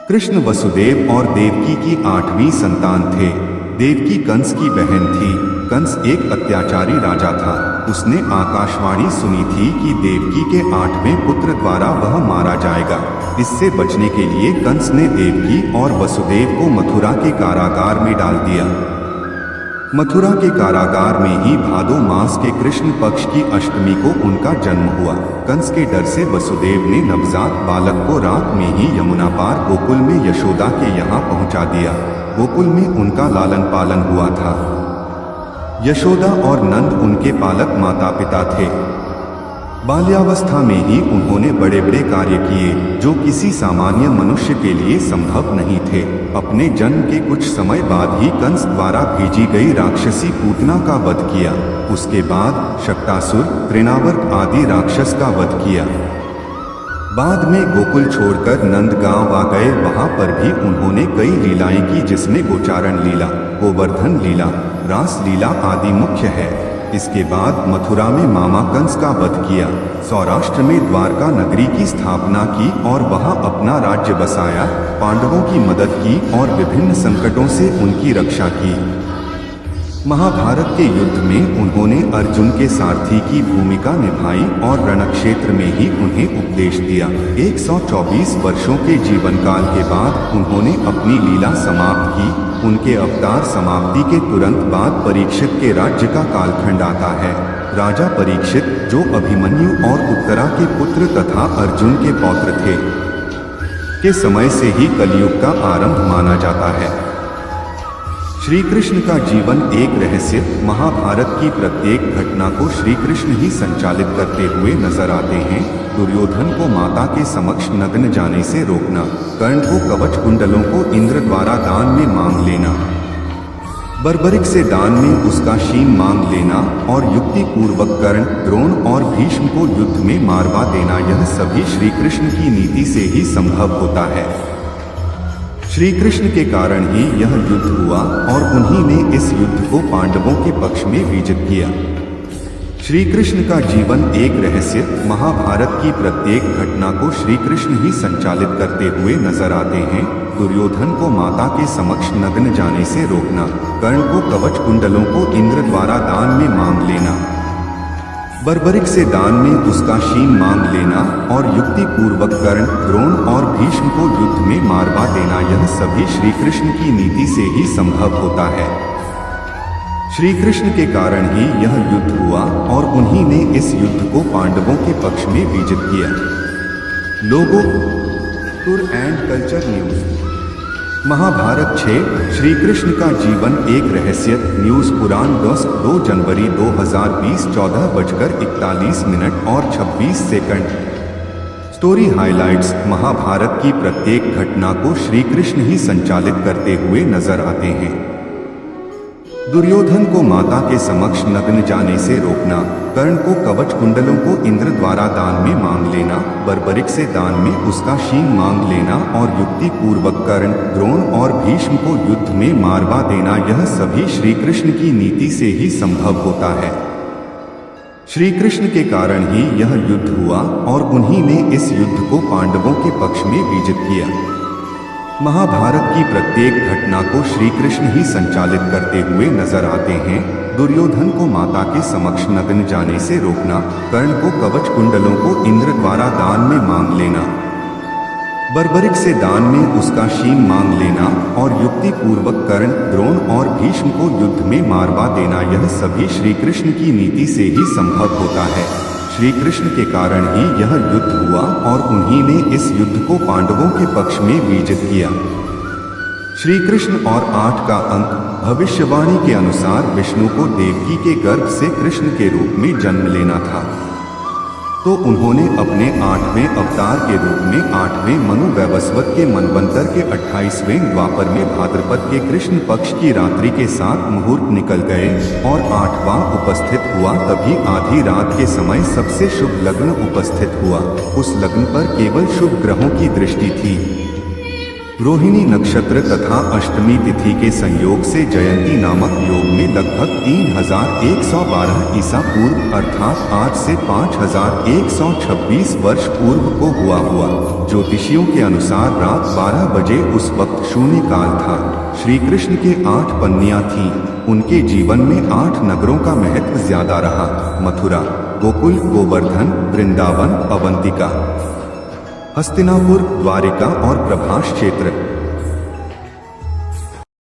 कृष्ण वसुदेव और देवकी की 8वीं संतान थे। देवकी कंस की बहन थी। कंस एक अत्याचारी राजा था। उसने आकाशवाणी सुनी थी कि देवकी के 8वें पुत्र द्वारा वह मारा जाएगा। इससे बचने के लिए कंस ने देवकी और वसुदेव को मथुरा के कारागार में डाल दिया। मथुरा के कारागार में ही भादो मास के कृष्ण पक्ष की अष्टमी को उनका जन्म हुआ। कंस के डर से वसुदेव ने नवजात बालक को रात में ही यमुना पार गोकुल में यशोदा के यहाँ पहुँचा दिया। गोकुल में उनका लालन पालन हुआ था। यशोदा और नंद उनके पालक माता पिता थे। बाल्यावस्था में ही उन्होंने बड़े बड़े कार्य किए जो किसी सामान्य मनुष्य के लिए संभव नहीं थे। अपने जन्म के कुछ समय बाद ही कंस द्वारा भेजी गई राक्षसी पूतना का वध किया। उसके बाद शक्तासुर, तृणावर्त आदि राक्षस का वध किया। बाद में गोकुल छोड़कर नंद गांव आ गए। वहां पर भी उन्होंने कई लीलाएं की, जिसमें गोचारण लीला, गोवर्धन लीला, रास लीला आदि मुख्य है। इसके बाद मथुरा में मामा कंस का वध किया। सौराष्ट्र में द्वारका नगरी की स्थापना की और वहां अपना राज्य बसाया। पांडवों की मदद की और विभिन्न संकटों से उनकी रक्षा की। महाभारत के युद्ध में उन्होंने अर्जुन के सारथी की भूमिका निभाई और रणक्षेत्र में ही उन्हें उपदेश दिया। 124 वर्षों के जीवन काल के बाद उन्होंने अपनी लीला समाप्त की। उनके अवतार समाप्ति के तुरंत बाद परीक्षित के राज्य का कालखंड आता है। राजा परीक्षित, जो अभिमन्यु और उत्तरा के पुत्र तथा अर्जुन के पौत्र थे, के समय से ही कलयुग का आरंभ माना जाता है। श्री कृष्ण का जीवन एक रहस्य। महाभारत की प्रत्येक घटना को श्री कृष्ण ही संचालित करते हुए नजर आते हैं। दुर्योधन को माता के समक्ष नग्न जाने से रोकना, कर्ण को कवच कुंडलों को इंद्र द्वारा दान में मांग लेना, बर्बरिक से दान में उसका शीन मांग लेना और युक्ति पूर्वक कर्ण, द्रोण और भीष्म को युद्ध में मारवा देना, यह सभी श्री कृष्ण की नीति से ही संभव होता है। श्री कृष्ण के कारण ही यह युद्ध हुआ और उन्हीं ने इस युद्ध को पांडवों के पक्ष में विजित किया। श्री कृष्ण का जीवन एक रहस्य। महाभारत की प्रत्येक घटना को श्री कृष्ण ही संचालित करते हुए नजर आते हैं। दुर्योधन को माता के समक्ष नग्न जाने से रोकना, कर्ण को कवच कुंडलों को इंद्र द्वारा दान में मांग लेना, बर्बरिक से दान में उसका शीन मांग लेना और युक्ति पूर्वक कर्ण, द्रोण और भीष्म को युद्ध में मारवा देना, यह सभी श्री कृष्ण की नीति से ही संभव होता है। श्री कृष्ण के कारण ही यह युद्ध हुआ और उन्हीं ने इस युद्ध को पांडवों के पक्ष में विजित किया। Logo tour and culture news. Mahabharat 6 Shri Krishna का जीवन एक रहस्य। न्यूज पुराण 2 जनवरी 2020 14:41 और 26 सेकंड। Story highlights. महाभारत की प्रत्येक घटना को श्री कृष्ण ही संचालित करते हुए नजर आते हैं। दुर्योधन को माता के समक्ष नग्न जाने से रोकना, कर्ण को कवच कुंडलों को इंद्र द्वारा दान में मांग लेना, बर्बरिक से दान में उसका शीन मांग लेना और युक्ति पूर्वक कर्ण, द्रोण और भीष्म को युद्ध में मारवा देना, यह सभी श्री कृष्ण की नीति से ही संभव होता है। श्री कृष्ण के कारण ही यह युद्ध हुआ और उन्हीं ने इस युद्ध को पांडवों के पक्ष में विजित किया। महाभारत की प्रत्येक घटना को श्री कृष्ण ही संचालित करते हुए नजर आते हैं। दुर्योधन को माता के समक्ष नग्न जाने से रोकना, कर्ण को कवच कुंडलों को इंद्र द्वारा दान में मांग लेना, बर्बरिक से दान में उसका शीन मांग लेना और युक्ति पूर्वक कर्ण, द्रोण और भीष्म को युद्ध में मारवा देना, यह सभी श्री कृष्ण की नीति से ही संभव होता है। श्री कृष्ण के कारण ही यह युद्ध हुआ और उन्हीं ने इस युद्ध को पांडवों के पक्ष में विजित किया। श्री कृष्ण और 8 का अंक। भविष्यवाणी के अनुसार विष्णु को देवकी के गर्भ से कृष्ण के रूप में जन्म लेना था, तो उन्होंने अपने 8वें अवतार के रूप में 8वें मनु वैवस्वत के मनवंतर के 28वें द्वापर में भाद्रपद के कृष्ण पक्ष की रात्रि के 7 मुहूर्त निकल गए और 8वां उपस्थित हुआ। तभी आधी रात के समय सबसे शुभ लग्न उपस्थित हुआ। उस लग्न पर केवल शुभ ग्रहों की दृष्टि थी। रोहिणी नक्षत्र तथा अष्टमी तिथि के संयोग से जयंती नामक योग में लगभग 3112 ईसा पूर्व अर्थात आज से 5126 वर्ष पूर्व को हुआ। ज्योतिषियों के अनुसार रात 12 बजे उस वक्त शून्य काल था। श्री कृष्ण के 8 पत्नियां थीं। उनके जीवन में 8 नगरों का महत्व ज्यादा रहा। मथुरा, गोकुल, गोवर्धन, वृंदावन, अवंतिका, हस्तिनापुर, द्वारिका और प्रभास क्षेत्र।